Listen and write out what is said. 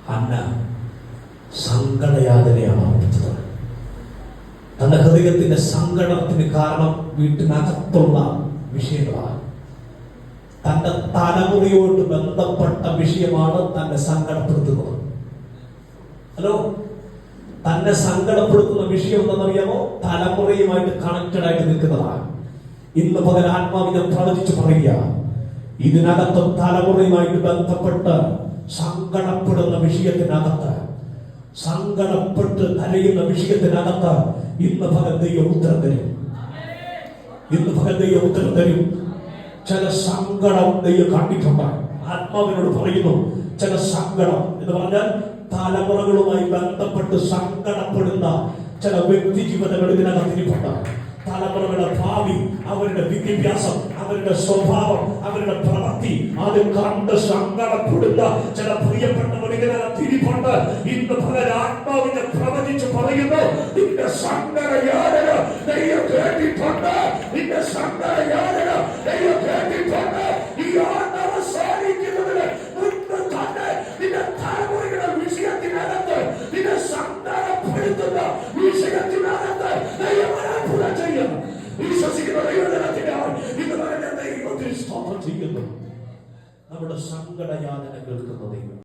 Hannah സങ്കടയാതനയാണ് അർപ്പിച്ചത്. തന്റെ ഹൃദയത്തിന്റെ സങ്കടത്തിന് കാരണം വീട്ടിനകത്തുള്ള വിഷയങ്ങളാണ്. തന്റെ തലമുറയോട് ബന്ധപ്പെട്ട വിഷയമാണ് തന്നെ സങ്കടപ്പെടുത്തുന്നത്. ഹലോ, തന്നെ സങ്കടപ്പെടുത്തുന്ന വിഷയം എന്താണെന്നറിയാമോ? തലമുറയുമായിട്ട് കണക്റ്റഡ് ആയിട്ട് നിൽക്കുന്നതാണ്. ഇന്ന് പകൽ ആത്മാവിനെ പ്രവചിച്ച് പറയുക, ഇതിനകത്ത് തലമുറയുമായിട്ട് ബന്ധപ്പെട്ട് സങ്കടപ്പെടുന്ന വിഷയത്തിനകത്ത്, സങ്കടപ്പെട്ട് കരയുന്ന വിഷയത്തിനകത്ത് ഇന്ന് പകൽ ദൈവം ഉത്തരം തരും. ഇന്ന് പകൽ ദൈവം ഉത്തരം തരും. ചില സങ്കടം ദൈവം കണ്ടിട്ടുണ്ട്. ആത്മാവിനോട് പറയുന്നു, ചില സങ്കടം എന്ന് പറഞ്ഞാൽ തലമുറകളുമായി ബന്ധപ്പെട്ട് സങ്കടപ്പെടുന്ന ചില വ്യക്തി ജീവിതങ്ങൾ ഇതിനകത്തിരിപ്പുണ്ട്. തലമുറകളുടെ ഭാവി, അവരുടെ വിദ്യാഭ്യാസം, അവരുടെ സ്വഭാവം, അവരുടെ പ്രവൃത്തി അത് കണ്ട് സങ്കടപ്പെടുന്ന ചില പ്രിയപ്പെട്ടവർ ഇതിനകത്തിരിപ്പുണ്ട്. ഇന്ന് പകൽ ആത്മാവിനെ പ്രവചിച്ച് പറയുന്നു, നിന്റെ സങ്കടയാതന ദൈവം കേട്ടിട്ടുണ്ട്. നിന്റെ സങ്കടയാതന ദൈവം കേട്ടിട്ടുണ്ട്. ഈ ആണ്ട് അവസാനിക്കുന്നതിന് മുൻപ് തന്നെ നിന്റെ തലമുറയുടെ വിഷയത്തിനകത്ത്, നിന്നെ സങ്കടപ്പെടുത്തുന്ന വിഷയത്തിനകത്ത് ദൈവം അത്ഭുതം ചെയ്യുന്നു. വിശ്വസിക്കുന്ന ദൈവജനത്തിനാണ് ഇന്ന് ദൈവത്തിൽ സ്തോത്രം ചെയ്യുന്നു. നമ്മുടെ സങ്കടയാതന കേൾക്കുന്ന ദൈവം.